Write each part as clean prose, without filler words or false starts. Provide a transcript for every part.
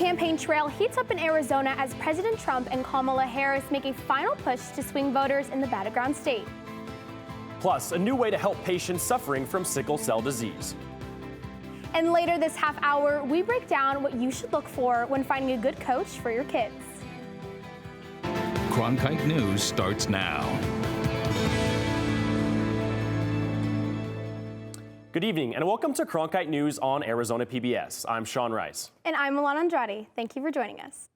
campaign trail heats up in Arizona as President Trump and Kamala Harris make a final push to swing voters in the battleground state. Plus, a new way to help patients suffering from sickle cell disease. And later this half hour, we break down what you should look for when finding a good coach for your kids. Cronkite News starts now. Good evening and welcome to Cronkite News on Arizona PBS. I'm Sean Rice. And I'm Milan Andrade. Thank you for joining us.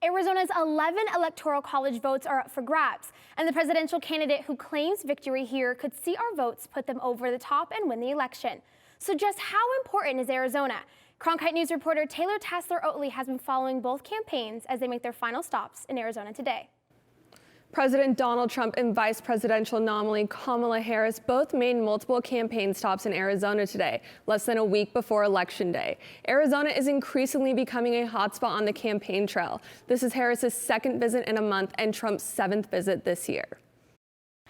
Arizona's 11 electoral college votes are up for grabs, and the presidential candidate who claims victory here could see our votes put them over the top and win the election. So just how important is Arizona? Cronkite News reporter Taylor Tassler-Oatley has been following both campaigns as they make their final stops in Arizona today. President Donald Trump and Vice Presidential nominee Kamala Harris both made multiple campaign stops in Arizona today, less than a week before Election Day. Arizona is increasingly becoming a hotspot on the campaign trail. This is Harris's second visit in a month and Trump's seventh visit this year.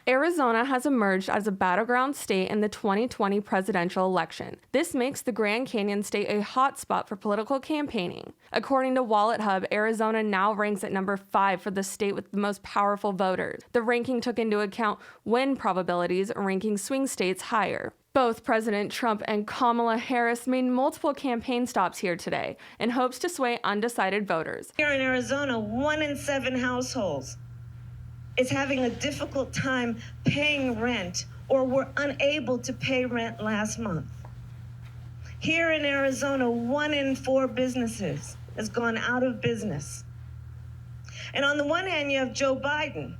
Arizona has emerged as a battleground state in the 2020 presidential election. This makes the Grand Canyon state a hotspot for political campaigning. According to Wallet Hub, Arizona now ranks at number 5 for the state with the most powerful voters. The ranking took into account win probabilities, ranking swing states higher. Both President Trump and Kamala Harris made multiple campaign stops here today in hopes to sway undecided voters. Here in Arizona, 1 in 7 households is having a difficult time paying rent or were unable to pay rent last month. Here in Arizona, 1 in 4 businesses has gone out of business. And on the one hand, you have Joe Biden,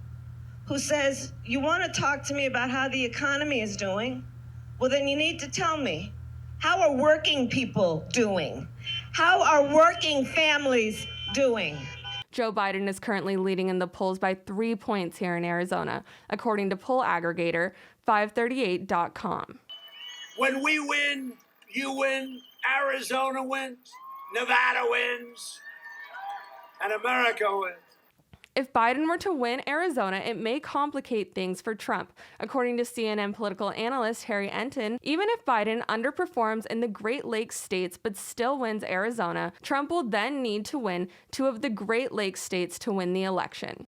who says, you want to talk to me about how the economy is doing? Well, then you need to tell me, how are working people doing? How are working families doing? Joe Biden is currently leading in the polls by 3 points here in Arizona, according to poll aggregator 538.com. When we win, you win, Arizona wins, Nevada wins, and America wins. If Biden were to win Arizona, it may complicate things for Trump. According to CNN political analyst Harry Enton, even if Biden underperforms in the Great Lakes states but still wins Arizona, Trump will then need to win 2 of the Great Lakes states to win the election.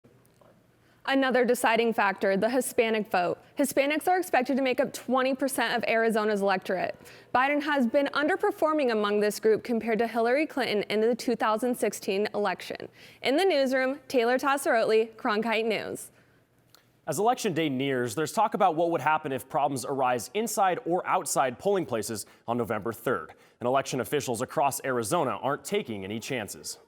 Another deciding factor, the Hispanic vote. Hispanics are expected to make up 20% of Arizona's electorate. Biden has been underperforming among this group compared to Hillary Clinton in the 2016 election. In the newsroom, Taylor Tassler-Oatley, Cronkite News. As Election Day nears, there's talk about what would happen if problems arise inside or outside polling places on November 3rd. And election officials across Arizona aren't taking any chances.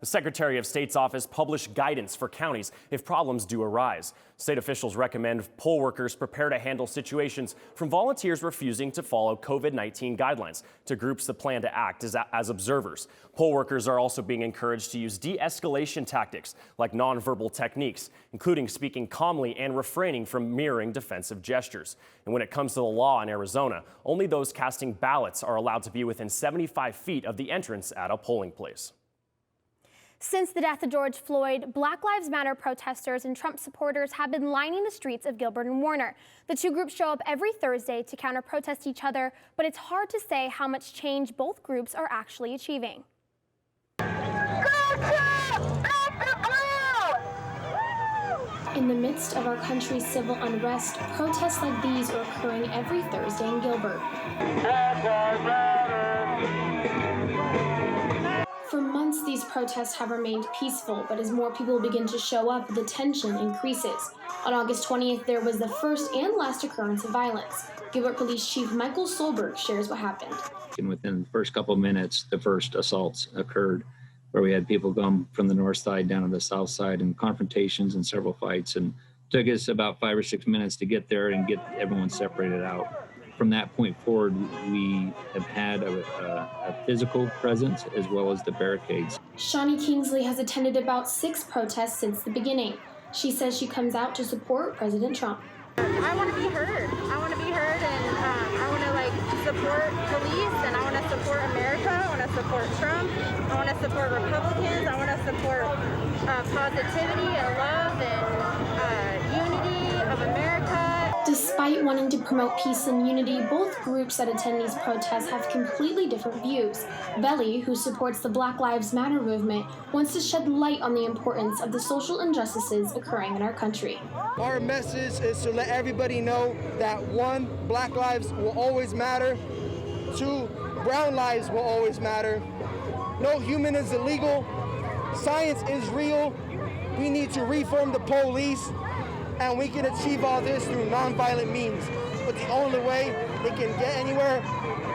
The Secretary of State's office published guidance for counties if problems do arise. State officials recommend poll workers prepare to handle situations from volunteers refusing to follow COVID-19 guidelines to groups that plan to act as observers. Poll workers are also being encouraged to use de-escalation tactics like nonverbal techniques, including speaking calmly and refraining from mirroring defensive gestures. And when it comes to the law in Arizona, only those casting ballots are allowed to be within 75 feet of the entrance at a polling place. Since the death of George Floyd, Black Lives Matter protesters and Trump supporters have been lining the streets of Gilbert and Warner. The 2 groups show up every Thursday to counter-protest each other, but it's hard to say how much change both groups are actually achieving. In the midst of our country's civil unrest, protests like these are occurring every Thursday in Gilbert. For months, these protests have remained peaceful, but as more people begin to show up, the tension increases. On August 20th, there was the first and last occurrence of violence. Gilbert Police Chief Michael Solberg shares what happened. And within the first couple of minutes, the first assaults occurred, where we had people come from the north side down to the south side and confrontations and several fights. And it took us about 5 or 6 minutes to get there and get everyone separated out. From that point forward, we have had a physical presence as well as the barricades. Shawnee Kingsley has attended about 6 protests since the beginning. She says she comes out to support President Trump. I want to be heard. I want to be heard, and I want to support police, and I want to support America. I want to support Trump. I want to support Republicans. I want to support positivity and love and unity of America. Despite wanting to promote peace and unity, both groups that attend these protests have completely different views. Belly, who supports the Black Lives Matter movement, wants to shed light on the importance of the social injustices occurring in our country. Our message is to let everybody know that 1, Black lives will always matter. 2, brown lives will always matter. No human is illegal. Science is real. We need to reform the police, and we can achieve all this through nonviolent means. But the only way they can get anywhere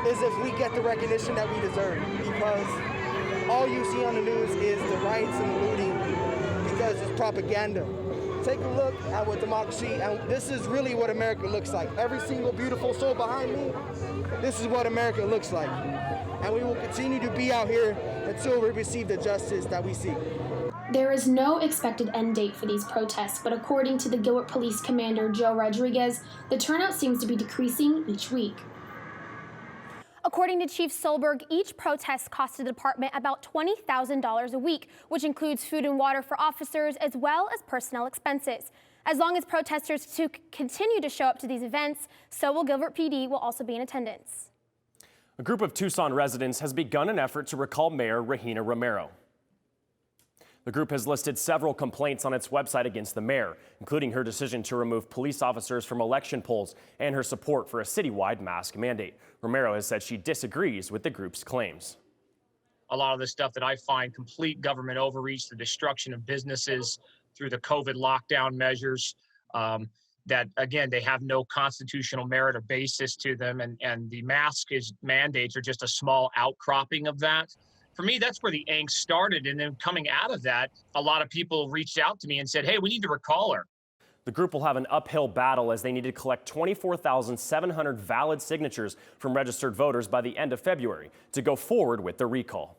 is if we get the recognition that we deserve. Because all you see on the news is the riots and the looting, because it's propaganda. Take a look at what democracy, and this is really what America looks like. Every single beautiful soul behind me, this is what America looks like. And we will continue to be out here until we receive the justice that we seek. There is no expected end date for these protests, but according to the Gilbert Police Commander Joe Rodriguez, the turnout seems to be decreasing each week. According to Chief Solberg, each protest costs the department about $20,000 a week, which includes food and water for officers as well as personnel expenses. As long as protesters continue to show up to these events, so will Gilbert PD will also be in attendance. A group of Tucson residents has begun an effort to recall Mayor Regina Romero. The group has listed several complaints on its website against the mayor, including her decision to remove police officers from election polls and her support for a citywide mask mandate. Romero has said she disagrees with the group's claims. A lot of the stuff that I find complete government overreach, the destruction of businesses through the COVID lockdown measures, that, again, they have no constitutional merit or basis to them, and the mandates are just a small outcropping of that. For me, that's where the angst started, and then coming out of that, a lot of people reached out to me and said, hey, we need to recall her. The group will have an uphill battle as they need to collect 24,700 valid signatures from registered voters by the end of February to go forward with the recall.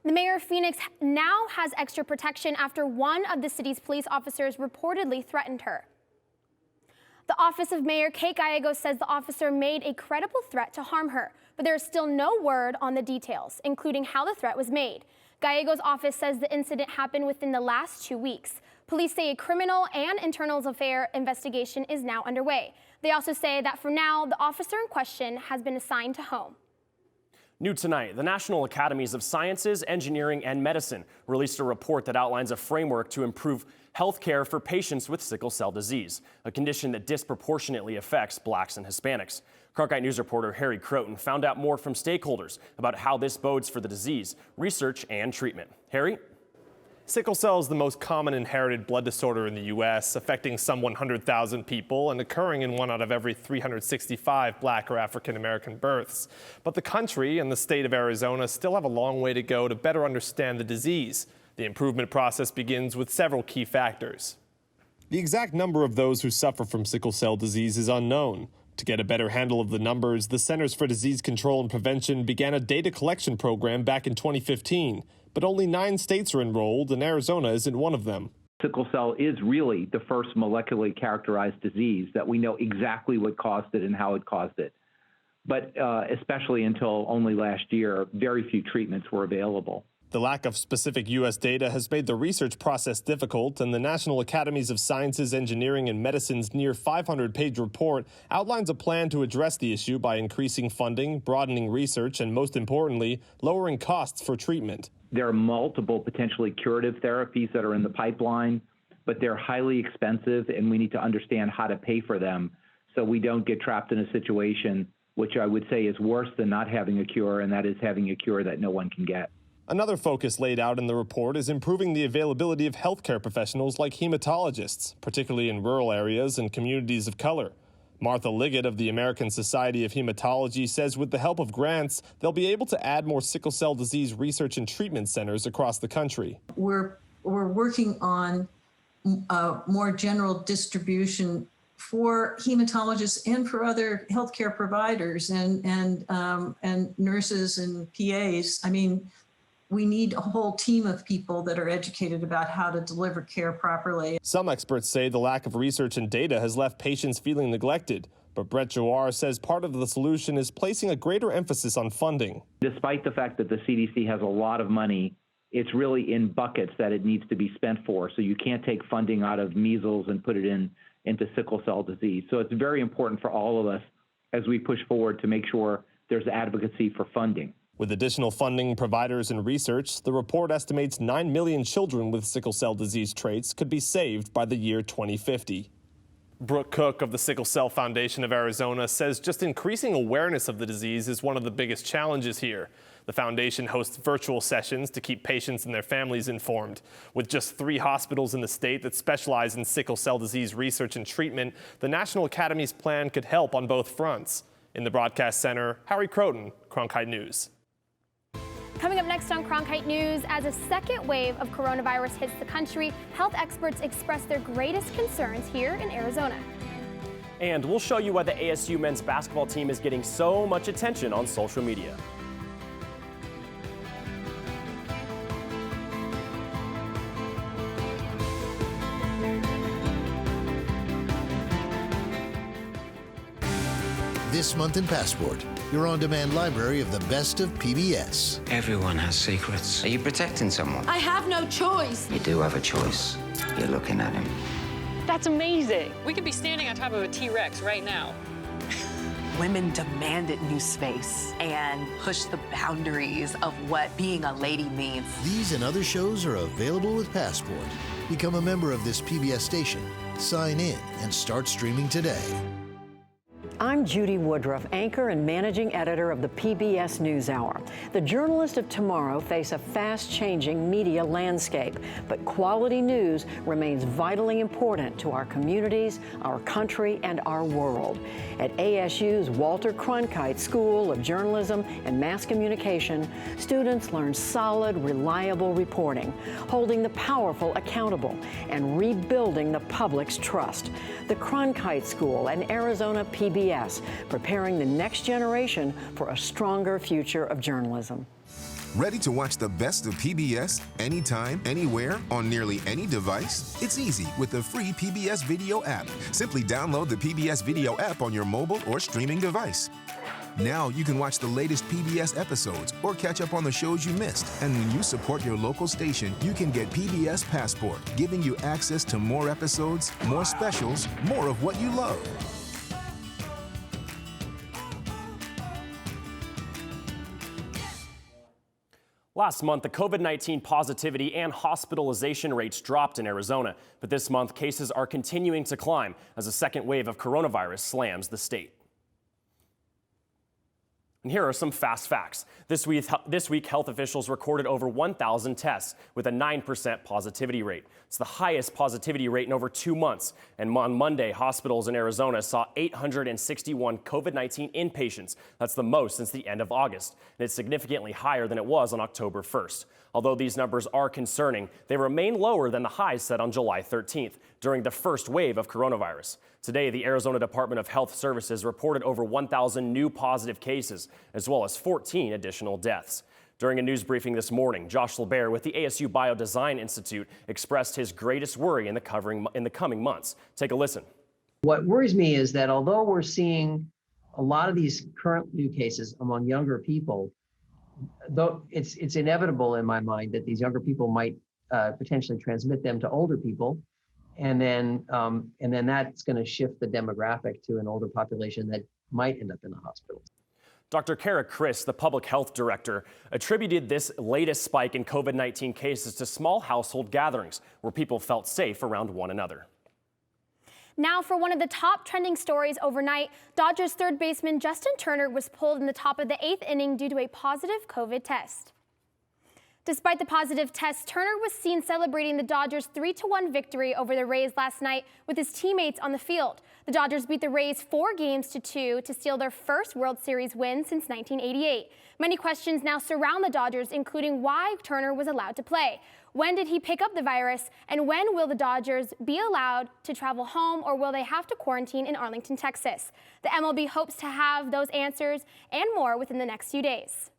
The mayor of Phoenix now has extra protection after one of the city's police officers reportedly threatened her. The office of Mayor Kate Gallegos says the officer made a credible threat to harm her, but there is still no word on the details, including how the threat was made. Gallegos' office says the incident happened within the last 2 weeks. Police say a criminal and internal affair investigation is now underway. They also say that for now, the officer in question has been assigned to home. New tonight, the National Academies of Sciences, Engineering, and Medicine released a report that outlines a framework to improve health care for patients with sickle cell disease, a condition that disproportionately affects Blacks and Hispanics. Cronkite News reporter Harry Croton found out more from stakeholders about how this bodes for the disease, research, and treatment. Harry? Sickle cell is the most common inherited blood disorder in the U.S., affecting some 100,000 people and occurring in 1 out of every 365 Black or African American births. But the country and the state of Arizona still have a long way to go to better understand the disease. The improvement process begins with several key factors. The exact number of those who suffer from sickle cell disease is unknown. To get a better handle of the numbers, the Centers for Disease Control and Prevention began a data collection program back in 2015. But only 9 states are enrolled, and Arizona isn't one of them. Sickle cell is really the first molecularly characterized disease that we know exactly what caused it and how it caused it. But especially until only last year, very few treatments were available. The lack of specific U.S. data has made the research process difficult, and the National Academies of Sciences, Engineering, and Medicine's near 500-page report outlines a plan to address the issue by increasing funding, broadening research, and most importantly, lowering costs for treatment. There are multiple potentially curative therapies that are in the pipeline, but they're highly expensive, and we need to understand how to pay for them so we don't get trapped in a situation which I would say is worse than not having a cure, and that is having a cure that no one can get. Another focus laid out in the report is improving the availability of healthcare professionals like hematologists, particularly in rural areas and communities of color. Martha Liggett of the American Society of Hematology says with the help of grants, they'll be able to add more sickle cell disease research and treatment centers across the country. We're working on more general distribution for hematologists and for other healthcare providers and nurses and PAs. I mean, we need a whole team of people that are educated about how to deliver care properly. Some experts say the lack of research and data has left patients feeling neglected. But Brett Joar says part of the solution is placing a greater emphasis on funding. Despite the fact that the CDC has a lot of money, it's really in buckets that it needs to be spent for. So you can't take funding out of measles and put it in into sickle cell disease. So it's very important for all of us as we push forward to make sure there's advocacy for funding. With additional funding, providers, and research, the report estimates 9 million children with sickle cell disease traits could be saved by the year 2050. Brooke Cook of the Sickle Cell Foundation of Arizona says just increasing awareness of the disease is one of the biggest challenges here. The foundation hosts virtual sessions to keep patients and their families informed. With just 3 hospitals in the state that specialize in sickle cell disease research and treatment, the National Academy's plan could help on both fronts. In the broadcast center, Harry Croton, Cronkite News. Coming up next on Cronkite News, as a second wave of coronavirus hits the country, health experts express their greatest concerns here in Arizona. And we'll show you why the ASU men's basketball team is getting so much attention on social media. This month in Passport, your on-demand library of the best of PBS. Everyone has secrets. Are you protecting someone? I have no choice. You do have a choice. You're looking at him. That's amazing. We could be standing on top of a T-Rex right now. Women demanded new space and pushed the boundaries of what being a lady means. These and other shows are available with Passport. Become a member of this PBS station. Sign in and start streaming today. I'm Judy Woodruff, anchor and managing editor of the PBS NewsHour. The journalists of tomorrow face a fast-changing media landscape, but quality news remains vitally important to our communities, our country, and our world. At ASU's Walter Cronkite School of Journalism and Mass Communication, students learn solid, reliable reporting, holding the powerful accountable, and rebuilding the public's trust. The Cronkite School and Arizona PBS, preparing the next generation for a stronger future of journalism. Ready to watch the best of PBS anytime, anywhere, on nearly any device? It's easy with the free PBS Video app. Simply download the PBS Video app on your mobile or streaming device. Now you can watch the latest PBS episodes or catch up on the shows you missed. And when you support your local station, you can get PBS Passport, giving you access to more episodes, more specials, more of what you love. Last month, the COVID-19 positivity and hospitalization rates dropped in Arizona, but this month, cases are continuing to climb as a second wave of coronavirus slams the state. And here are some fast facts. This week, health officials recorded over 1,000 tests with a 9% positivity rate. It's the highest positivity rate in over 2 months. And on Monday, hospitals in Arizona saw 861 COVID-19 inpatients. That's the most since the end of August. And it's significantly higher than it was on October 1st. Although these numbers are concerning, they remain lower than the highs set on July 13th during the first wave of coronavirus. Today, the Arizona Department of Health Services reported over 1,000 new positive cases, as well as 14 additional deaths. During a news briefing this morning, Josh Lebert with the ASU Biodesign Institute expressed his greatest worry in the coming months. Take a listen. What worries me is that although we're seeing a lot of these current new cases among younger people, though it's inevitable in my mind that these younger people might potentially transmit them to older people. And then that's going to shift the demographic to an older population that might end up in the hospital. Dr. Kara Chris, the public health director, attributed this latest spike in COVID-19 cases to small household gatherings where people felt safe around one another. Now for one of the top trending stories overnight, Dodgers third baseman Justin Turner was pulled in the top of the 8th inning due to a positive COVID test. Despite the positive test, Turner was seen celebrating the Dodgers' 3-1 victory over the Rays last night with his teammates on the field. The Dodgers beat the Rays 4-2 to steal their first World Series win since 1988. Many questions now surround the Dodgers, including why Turner was allowed to play. When did he pick up the virus? And when will the Dodgers be allowed to travel home, or will they have to quarantine in Arlington, Texas? The MLB hopes to have those answers and more within the next few days.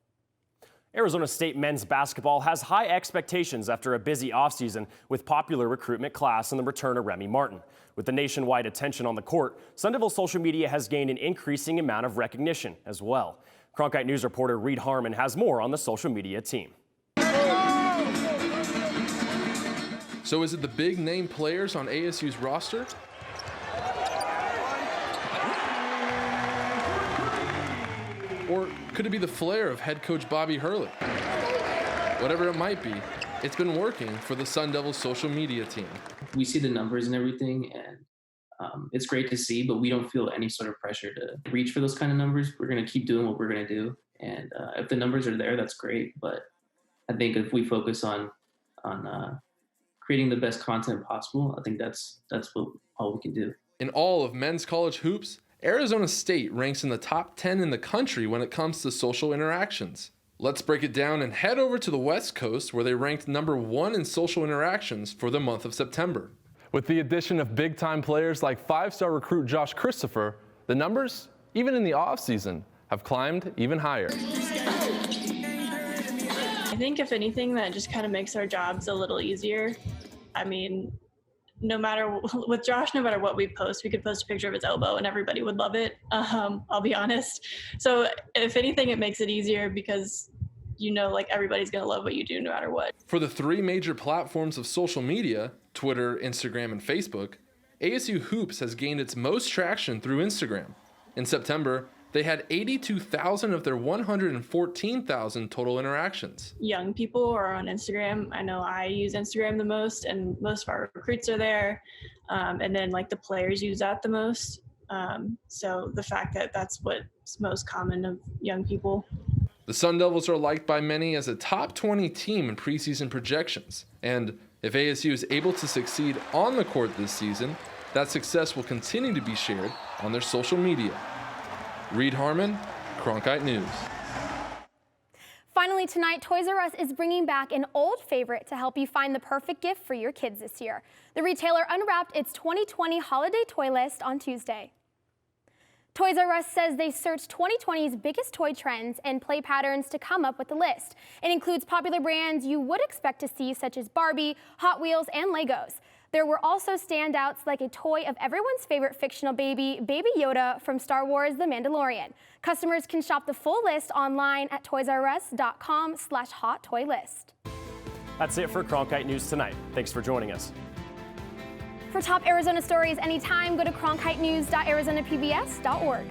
Arizona State men's basketball has high expectations after a busy offseason with popular recruitment class and the return of Remy Martin. With the nationwide attention on the court, Sun Devil social media has gained an increasing amount of recognition as well. Cronkite News reporter Reed Harmon has more on the social media team. So is it the big name players on ASU's roster? Or could it be the flair of head coach Bobby Hurley? Whatever it might be, it's been working for the Sun Devils social media team. We see the numbers and everything, and it's great to see, but we don't feel any sort of pressure to reach for those kind of numbers. We're going to keep doing what we're going to do. And if the numbers are there, that's great. But I think if we focus on creating the best content possible, I think that's all we can do. In all of men's college hoops, Arizona State ranks in the top 10 in the country when it comes to social interactions. Let's break it down and head over to the West Coast, where they ranked number 1 in social interactions for the month of September. With the addition of big-time players like 5-star recruit Josh Christopher, the numbers, even in the offseason, have climbed even higher. I think if anything, that just kind of makes our jobs a little easier. I mean, with Josh, no matter what we post, we could post a picture of his elbow and everybody would love it. I'll be honest. So if anything, it makes it easier because like everybody's going to love what you do no matter what. For the 3 major platforms of social media, Twitter, Instagram, and Facebook, ASU Hoops has gained its most traction through Instagram. In September, they had 82,000 of their 114,000 total interactions. Young people are on Instagram. I know I use Instagram the most, and most of our recruits are there. And then the players use that the most. So the fact that that's what's most common of young people. The Sun Devils are liked by many as a top 20 team in preseason projections. And if ASU is able to succeed on the court this season, that success will continue to be shared on their social media. Reed Harmon, Cronkite News. Finally tonight, Toys R Us is bringing back an old favorite to help you find the perfect gift for your kids this year. The retailer unwrapped its 2020 holiday toy list on Tuesday. Toys R Us says they searched 2020's biggest toy trends and play patterns to come up with the list. It includes popular brands you would expect to see, such as Barbie, Hot Wheels, and Legos. There were also standouts like a toy of everyone's favorite fictional baby, Baby Yoda from Star Wars The Mandalorian. Customers can shop the full list online at toysrus.com/hot-toy-list. That's it for Cronkite News tonight. Thanks for joining us. For top Arizona stories anytime, go to cronkitenews.arizonapbs.org.